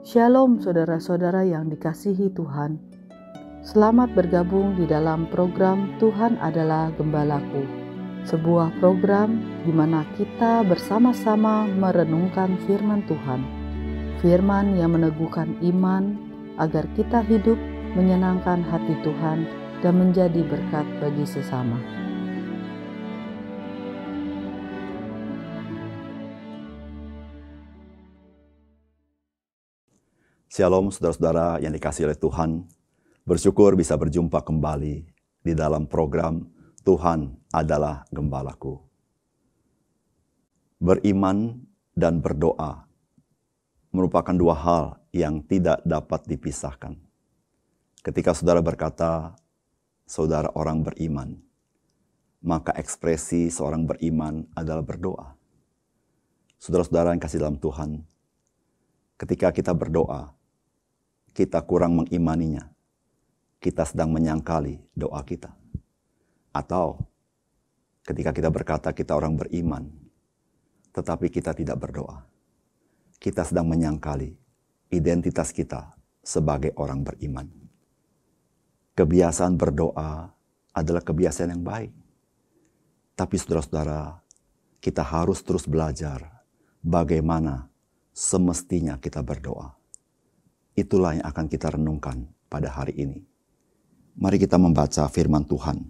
Shalom saudara-saudara yang dikasihi Tuhan. Selamat bergabung di dalam program Tuhan adalah Gembalaku. Sebuah program di mana kita bersama-sama merenungkan firman Tuhan. Firman yang meneguhkan iman agar kita hidup menyenangkan hati Tuhan dan menjadi berkat bagi sesama. Shalom saudara-saudara yang dikasihi oleh Tuhan. Bersyukur bisa berjumpa kembali di dalam program Tuhan adalah Gembalaku. Beriman dan berdoa merupakan dua hal yang tidak dapat dipisahkan. Ketika saudara berkata, saudara orang beriman, maka ekspresi seorang beriman adalah berdoa. Saudara-saudara yang kasih dalam Tuhan, ketika kita berdoa, kita kurang mengimaninya, kita sedang menyangkali doa kita. Atau ketika kita berkata kita orang beriman, tetapi kita tidak berdoa, kita sedang menyangkali identitas kita sebagai orang beriman. Kebiasaan berdoa adalah kebiasaan yang baik. Tapi saudara-saudara, kita harus terus belajar bagaimana semestinya kita berdoa. Itulah yang akan kita renungkan pada hari ini. Mari kita membaca firman Tuhan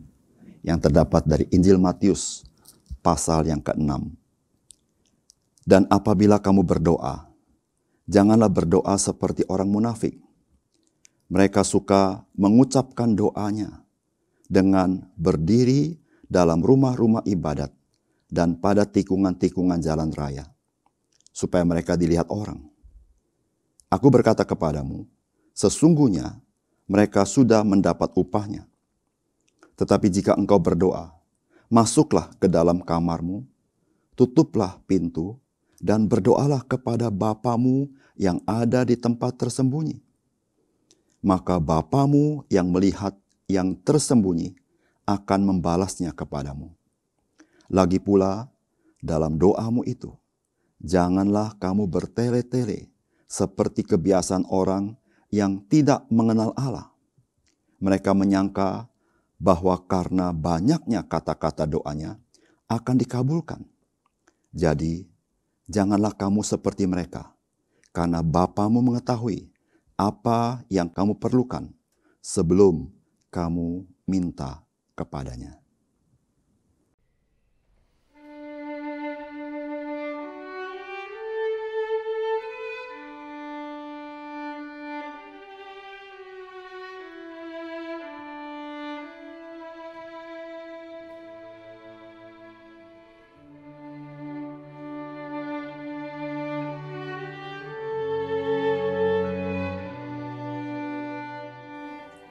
yang terdapat dari Injil Matius pasal yang ke-6. Dan apabila kamu berdoa, janganlah berdoa seperti orang munafik. Mereka suka mengucapkan doanya dengan berdiri dalam rumah-rumah ibadat dan pada tikungan-tikungan jalan raya, supaya mereka dilihat orang. Aku berkata kepadamu, sesungguhnya mereka sudah mendapat upahnya. Tetapi jika engkau berdoa, masuklah ke dalam kamarmu, tutuplah pintu, dan berdoalah kepada Bapamu yang ada di tempat tersembunyi. Maka Bapamu yang melihat yang tersembunyi akan membalasnya kepadamu. Lagi pula, dalam doamu itu, janganlah kamu bertele-tele, seperti kebiasaan orang yang tidak mengenal Allah. Mereka menyangka bahwa karena banyaknya kata-kata doanya akan dikabulkan. Jadi, janganlah kamu seperti mereka, karena Bapamu mengetahui apa yang kamu perlukan sebelum kamu minta kepadanya.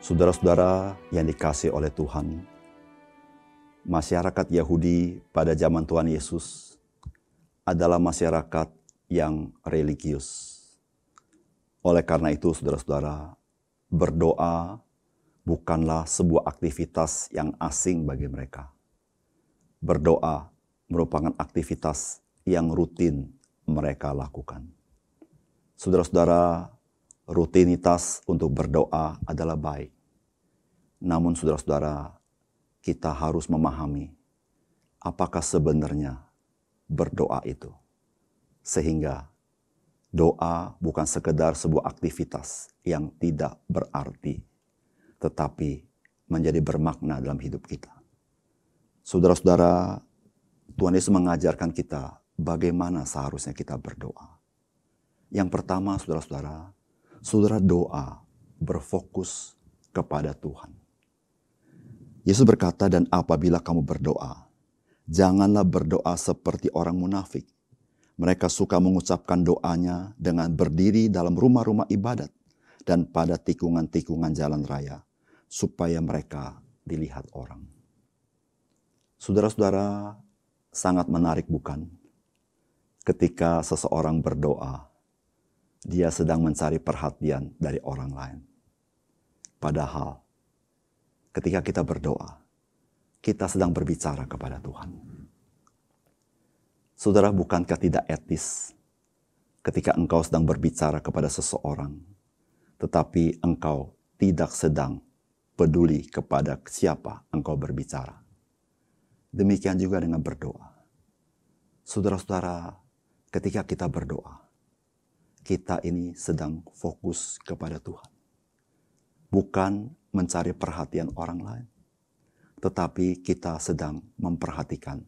Saudara-saudara yang dikasihi oleh Tuhan, masyarakat Yahudi pada zaman Tuhan Yesus adalah masyarakat yang religius. Oleh karena itu, saudara-saudara, berdoa bukanlah sebuah aktivitas yang asing bagi mereka. Berdoa merupakan aktivitas yang rutin mereka lakukan. Saudara-saudara, rutinitas untuk berdoa adalah baik. Namun saudara-saudara, kita harus memahami apakah sebenarnya berdoa itu. Sehingga doa bukan sekedar sebuah aktivitas yang tidak berarti, tetapi menjadi bermakna dalam hidup kita. Saudara-saudara, Tuhan Yesus mengajarkan kita bagaimana seharusnya kita berdoa. Yang pertama, saudara-saudara, saudara doa berfokus kepada Tuhan. Yesus berkata, dan apabila kamu berdoa, janganlah berdoa seperti orang munafik. Mereka suka mengucapkan doanya dengan berdiri dalam rumah-rumah ibadat dan pada tikungan-tikungan jalan raya, supaya mereka dilihat orang. Saudara-saudara, sangat menarik bukan? Ketika seseorang berdoa, dia sedang mencari perhatian dari orang lain. Padahal, ketika kita berdoa, kita sedang berbicara kepada Tuhan. Saudara, bukankah tidak etis ketika engkau sedang berbicara kepada seseorang, tetapi engkau tidak sedang peduli kepada siapa engkau berbicara. Demikian juga dengan berdoa. Saudara-saudara, ketika kita berdoa, kita ini sedang fokus kepada Tuhan. Bukan mencari perhatian orang lain, tetapi kita sedang memperhatikan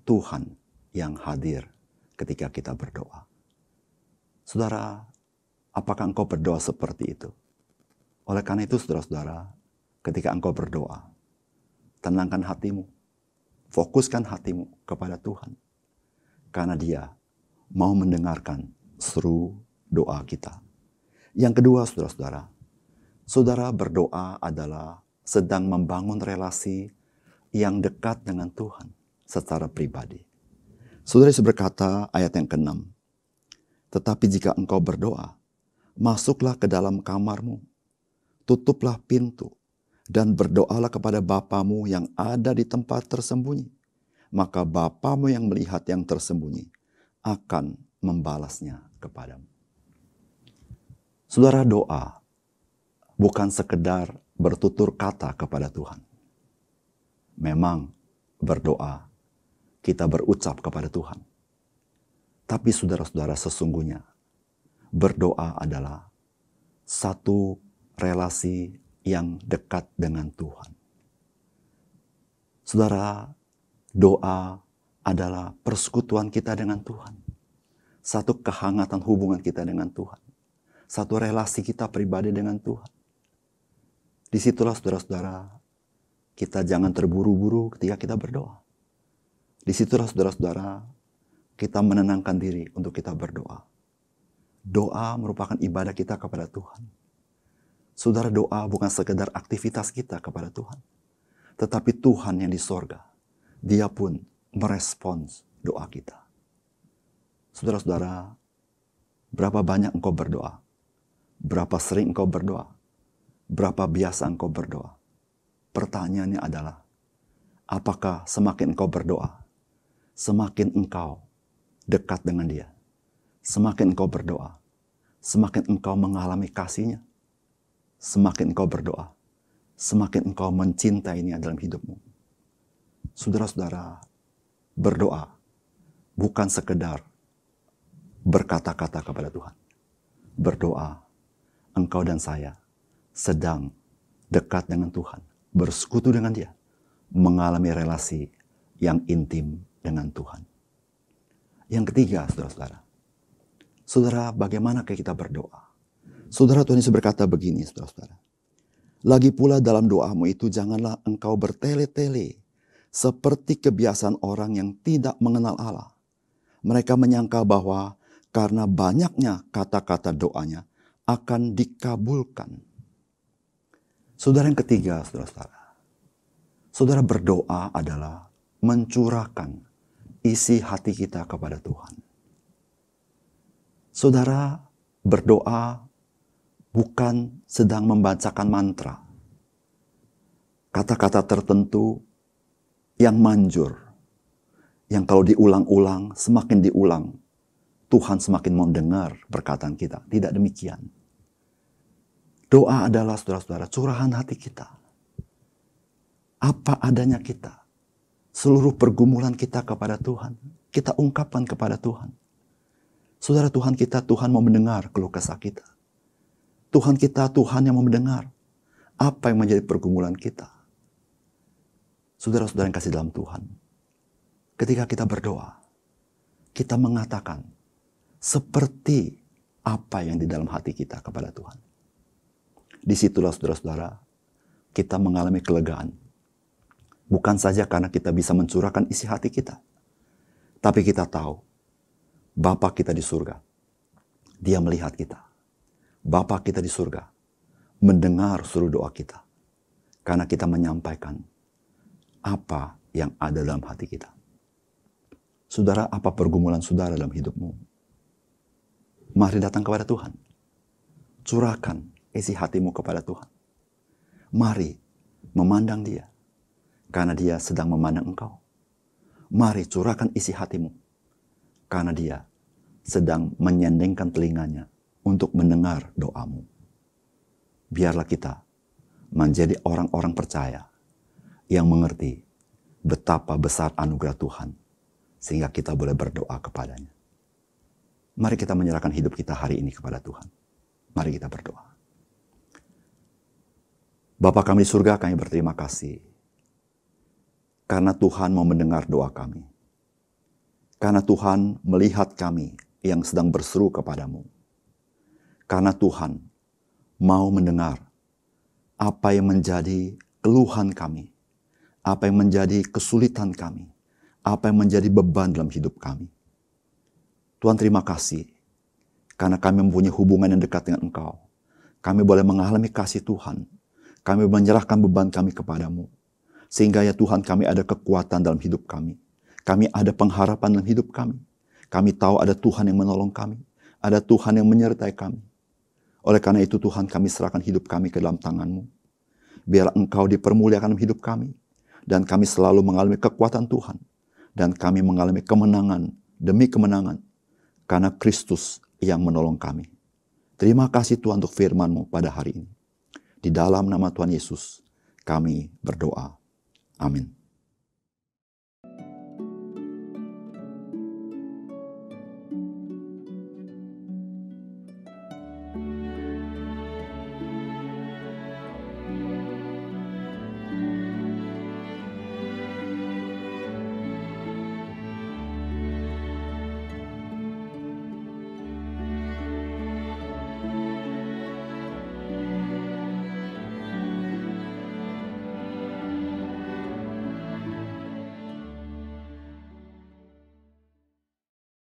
Tuhan yang hadir ketika kita berdoa. Saudara, apakah engkau berdoa seperti itu? Oleh karena itu, saudara-saudara, ketika engkau berdoa, tenangkan hatimu, fokuskan hatimu kepada Tuhan. Karena Dia mau mendengarkan seru doa kita. Yang kedua, saudara-saudara, saudara berdoa adalah sedang membangun relasi yang dekat dengan Tuhan secara pribadi. Saudara Yesus berkata ayat yang ke-6, tetapi jika engkau berdoa, masuklah ke dalam kamarmu, tutuplah pintu, dan berdoalah kepada Bapamu yang ada di tempat tersembunyi. Maka Bapamu yang melihat yang tersembunyi akan membalasnya kepadamu. Saudara, doa bukan sekedar bertutur kata kepada Tuhan. Memang berdoa kita berucap kepada Tuhan. Tapi saudara-saudara, sesungguhnya berdoa adalah satu relasi yang dekat dengan Tuhan. Saudara, doa adalah persekutuan kita dengan Tuhan. Satu kehangatan hubungan kita dengan Tuhan. Satu relasi kita pribadi dengan Tuhan. Disitulah saudara-saudara, kita jangan terburu-buru ketika kita berdoa. Disitulah saudara-saudara, kita menenangkan diri untuk kita berdoa. Doa merupakan ibadah kita kepada Tuhan. Saudara, doa bukan sekedar aktivitas kita kepada Tuhan. Tetapi Tuhan yang di sorga, Dia pun merespons doa kita. Saudara-saudara, berapa banyak engkau berdoa? Berapa sering engkau berdoa? Berapa biasa engkau berdoa? Pertanyaannya adalah, apakah semakin engkau berdoa, semakin engkau dekat dengan Dia? Semakin engkau berdoa, semakin engkau mengalami kasih-Nya? Semakin engkau berdoa, semakin engkau mencintainya dalam hidupmu. Saudara-saudara, berdoa bukan sekedar berkata-kata kepada Tuhan. Berdoa, engkau dan saya sedang dekat dengan Tuhan, bersekutu dengan Dia, mengalami relasi yang intim dengan Tuhan. Yang ketiga, saudara-saudara, saudara, bagaimana kita berdoa? Saudara, Tuhan Yesus berkata begini, saudara-saudara. Lagi pula dalam doamu itu janganlah engkau bertele-tele seperti kebiasaan orang yang tidak mengenal Allah. Mereka menyangka bahwa karena banyaknya kata-kata doanya akan dikabulkan. Saudara, yang ketiga, saudara-saudara. Saudara, berdoa adalah mencurahkan isi hati kita kepada Tuhan. Saudara, berdoa bukan sedang membacakan mantra. Kata-kata tertentu yang manjur. Yang kalau diulang-ulang, semakin diulang, Tuhan semakin mau dengar perkataan kita. Tidak demikian. Doa adalah, saudara-saudara, curahan hati kita. Apa adanya kita. Seluruh pergumulan kita kepada Tuhan, kita ungkapkan kepada Tuhan. Saudara, Tuhan kita, Tuhan mau mendengar keluh kesah kita. Tuhan kita, Tuhan yang mau mendengar apa yang menjadi pergumulan kita. Saudara-saudara yang kasih dalam Tuhan, ketika kita berdoa, kita mengatakan seperti apa yang di dalam hati kita kepada Tuhan. Disitulah, saudara-saudara, kita mengalami kelegaan. Bukan saja karena kita bisa mencurahkan isi hati kita, tapi kita tahu Bapa kita di surga, Dia melihat kita. Bapa kita di surga mendengar seluruh doa kita. Karena kita menyampaikan apa yang ada dalam hati kita. Saudara, apa pergumulan saudara dalam hidupmu? Mari datang kepada Tuhan. Curahkan isi hatimu kepada Tuhan. Mari memandang Dia. Karena Dia sedang memandang engkau. Mari curahkan isi hatimu. Karena Dia sedang menyendengkan telinganya untuk mendengar doamu. Biarlah kita menjadi orang-orang percaya yang mengerti betapa besar anugerah Tuhan, sehingga kita boleh berdoa kepadanya. Mari kita menyerahkan hidup kita hari ini kepada Tuhan. Mari kita berdoa. Bapa kami di surga, kami berterima kasih karena Tuhan mau mendengar doa kami. Karena Tuhan melihat kami yang sedang berseru kepadamu. Karena Tuhan mau mendengar apa yang menjadi keluhan kami, apa yang menjadi kesulitan kami, apa yang menjadi beban dalam hidup kami. Tuhan, terima kasih karena kami mempunyai hubungan yang dekat dengan Engkau. Kami boleh mengalami kasih Tuhan. Kami menyerahkan beban kami kepadamu. Sehingga ya Tuhan, kami ada kekuatan dalam hidup kami. Kami ada pengharapan dalam hidup kami. Kami tahu ada Tuhan yang menolong kami. Ada Tuhan yang menyertai kami. Oleh karena itu Tuhan, kami serahkan hidup kami ke dalam tangan-Mu. Biar Engkau dipermuliakan dalam hidup kami. Dan kami selalu mengalami kekuatan Tuhan. Dan kami mengalami kemenangan demi kemenangan. Karena Kristus yang menolong kami. Terima kasih Tuhan untuk firman-Mu pada hari ini. Di dalam nama Tuhan Yesus, kami berdoa. Amin.